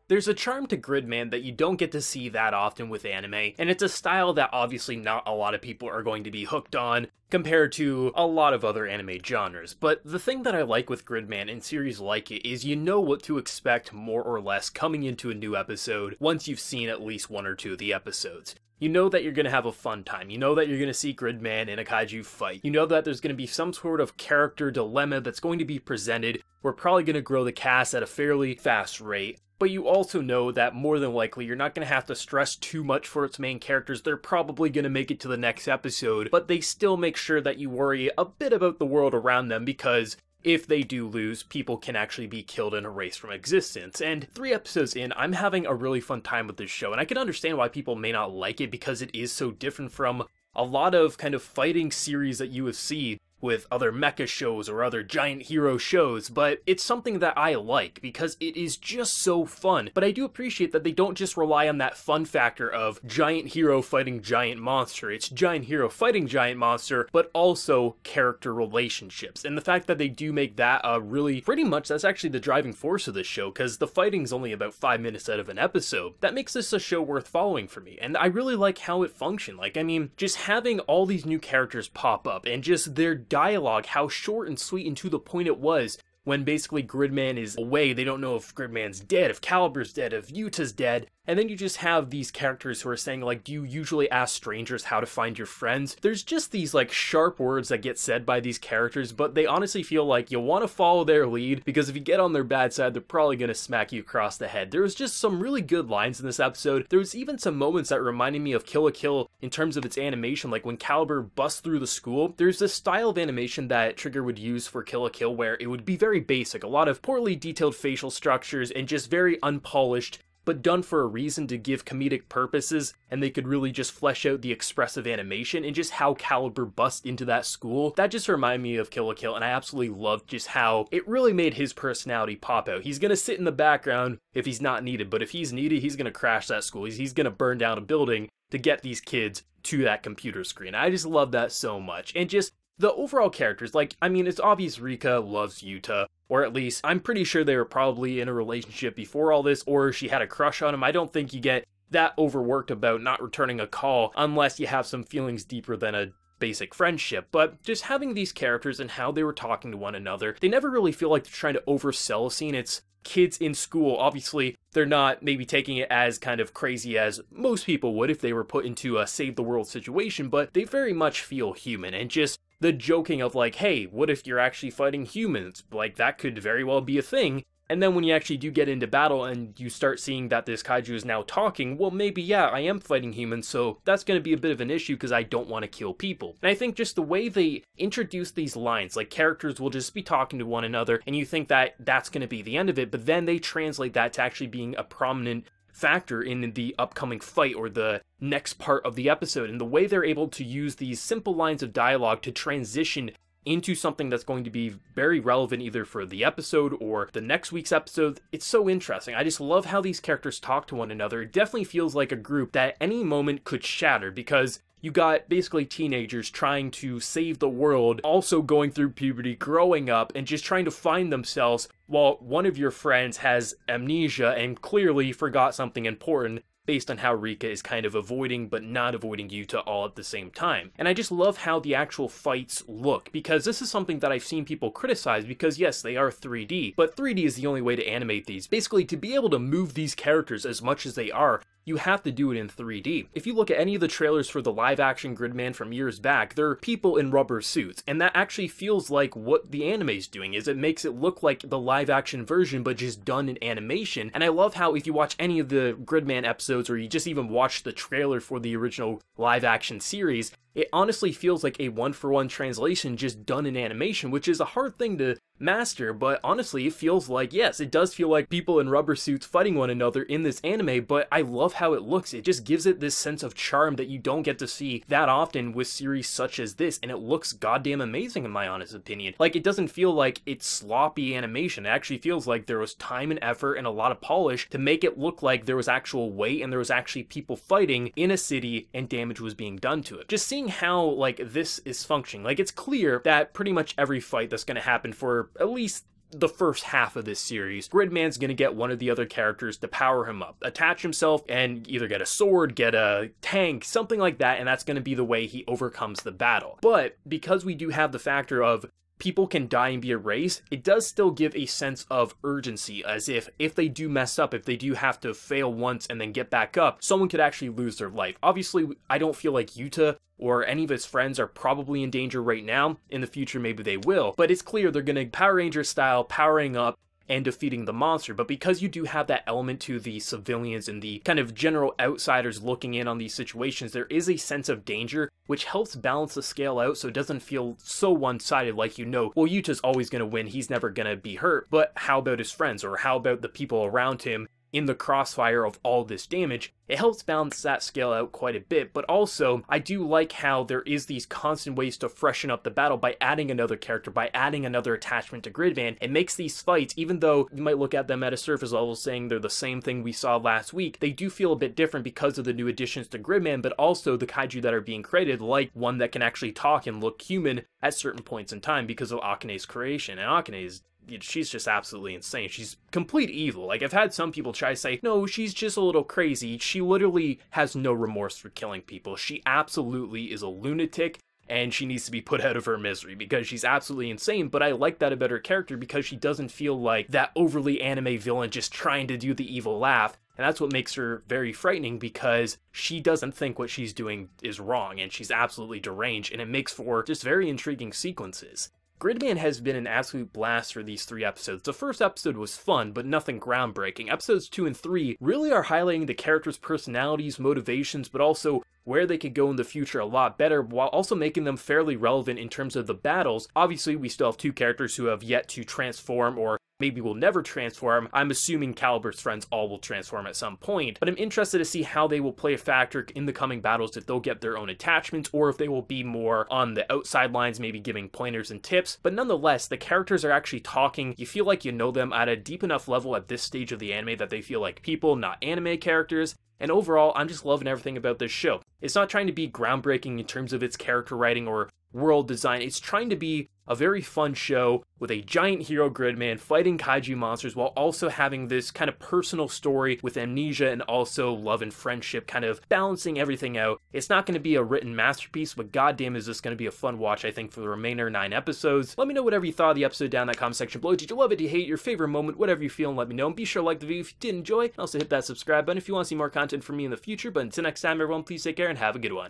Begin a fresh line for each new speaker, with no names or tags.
There's a charm to Gridman that you don't get to see that often with anime, and it's a style that obviously not a lot of people are going to be hooked on compared to a lot of other anime genres. But the thing that I like with Gridman and series like it is you know what to expect more or less coming into a new episode once you've seen at least one or two of the episodes. You know that you're going to have a fun time. You know that you're going to see Gridman in a kaiju fight. You know that there's going to be some sort of character dilemma that's going to be presented. We're probably going to grow the cast at a fairly fast rate. But you also know that more than likely you're not going to have to stress too much for its main characters. They're probably going to make it to the next episode, but they still make sure that you worry a bit about the world around them, because if they do lose, people can actually be killed and erased from existence. And 3 episodes in, I'm having a really fun time with this show, and I can understand why people may not like it because it is so different from a lot of kind of fighting series that you would see with other mecha shows or other giant hero shows, but it's something that I like because it is just so fun. But I do appreciate that they don't just rely on that fun factor of giant hero fighting giant monster. It's giant hero fighting giant monster, but also character relationships. And the fact that they do make that really, pretty much, that's actually the driving force of this show, because the fighting's only about 5 minutes out of an episode. That makes this a show worth following for me, and I really like how it functioned. Like, I mean, just having all these new characters pop up, and just their dialogue, how short and sweet and to the point it was when basically Gridman is away. They don't know if Gridman's dead, if Calibur's dead, if Yuta's dead. And then you just have these characters who are saying, like, do you usually ask strangers how to find your friends? There's just these, like, sharp words that get said by these characters, but they honestly feel like you want to follow their lead, because if you get on their bad side, they're probably going to smack you across the head. There was just some really good lines in this episode. There was even some moments that reminded me of Kill la Kill in terms of its animation, like when Calibur busts through the school. There's this style of animation that Trigger would use for Kill la Kill where it would be very basic, a lot of poorly detailed facial structures and just very unpolished, but done for a reason to give comedic purposes, and they could really just flesh out the expressive animation and just how Calibur busts into that school. That just reminded me of Kill la Kill, and I absolutely loved just how it really made his personality pop out. He's gonna sit in the background if he's not needed, but if he's needed, he's gonna crash that school. He's gonna burn down a building to get these kids to that computer screen. I just love that so much. And just the overall characters, like, I mean, it's obvious Rika loves Yuta, or at least I'm pretty sure they were probably in a relationship before all this, or she had a crush on him. I don't think you get that overworked about not returning a call unless you have some feelings deeper than a basic friendship. But just having these characters and how they were talking to one another, they never really feel like they're trying to oversell a scene. It's kids in school. Obviously, they're not maybe taking it as kind of crazy as most people would if they were put into a save the world situation, but they very much feel human. And just the joking of like, hey, what if you're actually fighting humans? Like, that could very well be a thing. And then when you actually do get into battle and you start seeing that this kaiju is now talking, well, maybe, yeah, I am fighting humans, so that's going to be a bit of an issue because I don't want to kill people. And I think just the way they introduce these lines, like characters will just be talking to one another, and you think that that's going to be the end of it, but then they translate that to actually being a prominent factor in the upcoming fight or the next part of the episode. And the way they're able to use these simple lines of dialogue to transition into something that's going to be very relevant either for the episode or the next week's episode, it's so interesting. I just love how these characters talk to one another. It definitely feels like a group that at any moment could shatter, because you got basically teenagers trying to save the world, also going through puberty, growing up, and just trying to find themselves while one of your friends has amnesia and clearly forgot something important, based on how Rika is kind of avoiding but not avoiding Yuta all at the same time. And I just love how the actual fights look, because this is something that I've seen people criticize, because yes, they are 3D, but 3D is the only way to animate these. Basically, to be able to move these characters as much as they are, you have to do it in 3D. If you look at any of the trailers for the live-action Gridman from years back, there are people in rubber suits, and that actually feels like what the anime's doing, is it makes it look like the live-action version, but just done in animation. And I love how if you watch any of the Gridman episodes, or you just even watch the trailer for the original live-action series, it honestly feels like a one-for-one translation just done in animation, which is a hard thing to master, but honestly it feels like, yes, it does feel like people in rubber suits fighting one another in this anime, but I love how it looks. It just gives it this sense of charm that you don't get to see that often with series such as this, and it looks goddamn amazing in my honest opinion. Like, it doesn't feel like it's sloppy animation. It actually feels like there was time and effort and a lot of polish to make it look like there was actual weight and there was actually people fighting in a city and damage was being done to it. Just seeing how, like, this is functioning, like, it's clear that pretty much every fight that's going to happen for at least the first half of this series, Gridman's gonna get one of the other characters to power him up, attach himself, and either get a sword, get a tank, something like that, and that's gonna be the way he overcomes the battle. But because we do have the factor of people can die and be erased, it does still give a sense of urgency, as if they do mess up, if they do have to fail once and then get back up, someone could actually lose their life. Obviously, I don't feel like Yuta or any of his friends are probably in danger right now. In the future, maybe they will, but it's clear they're gonna Power Ranger style, powering up and defeating the monster. But because you do have that element to the civilians and the kind of general outsiders looking in on these situations, there is a sense of danger, which helps balance the scale out so it doesn't feel so one-sided, like, well, Yuta's always going to win, he's never going to be hurt. But how about his friends, or how about the people around him in the crossfire of all this damage? It helps balance that scale out quite a bit, but also, I do like how there is these constant ways to freshen up the battle by adding another character, by adding another attachment to Gridman. It makes these fights, even though you might look at them at a surface level saying they're the same thing we saw last week, they do feel a bit different because of the new additions to Gridman, but also the kaiju that are being created, like one that can actually talk and look human at certain points in time because of Akane's creation. And Akane's, she's just absolutely insane. She's complete evil. Like, I've had some people try to say, no, she's just a little crazy. She literally has no remorse for killing people. She absolutely is a lunatic, and she needs to be put out of her misery because she's absolutely insane. But I like that about her character because she doesn't feel like that overly anime villain just trying to do the evil laugh. And that's what makes her very frightening, because she doesn't think what she's doing is wrong, and she's absolutely deranged, and it makes for just very intriguing sequences. Gridman has been an absolute blast for these 3 episodes. The first episode was fun, but nothing groundbreaking. Episodes 2 and 3 really are highlighting the characters' personalities, motivations, but also where they could go in the future a lot better, while also making them fairly relevant in terms of the battles. Obviously, we still have 2 characters who have yet to transform, or maybe will never transform. I'm assuming Calibur's friends all will transform at some point, but I'm interested to see how they will play a factor in the coming battles, if they'll get their own attachments, or if they will be more on the outside lines, maybe giving pointers and tips. But nonetheless, the characters are actually talking. You feel like you know them at a deep enough level at this stage of the anime that they feel like people, not anime characters. And overall, I'm just loving everything about this show. It's not trying to be groundbreaking in terms of its character writing or world design. It's trying to be a very fun show with a giant hero Gridman fighting kaiju monsters while also having this kind of personal story with amnesia and also love and friendship, kind of balancing everything out. It's not going to be a written masterpiece, but goddamn is this going to be a fun watch, I think, for the remainder 9 episodes. Let me know whatever you thought of the episode down in that comment section below. Did you love it? Did you hate it? Your favorite moment? Whatever you feel, and let me know. And be sure to like the video if you did enjoy. And also hit that subscribe button if you want to see more content from me in the future. But until next time, everyone, please take care and have a good one.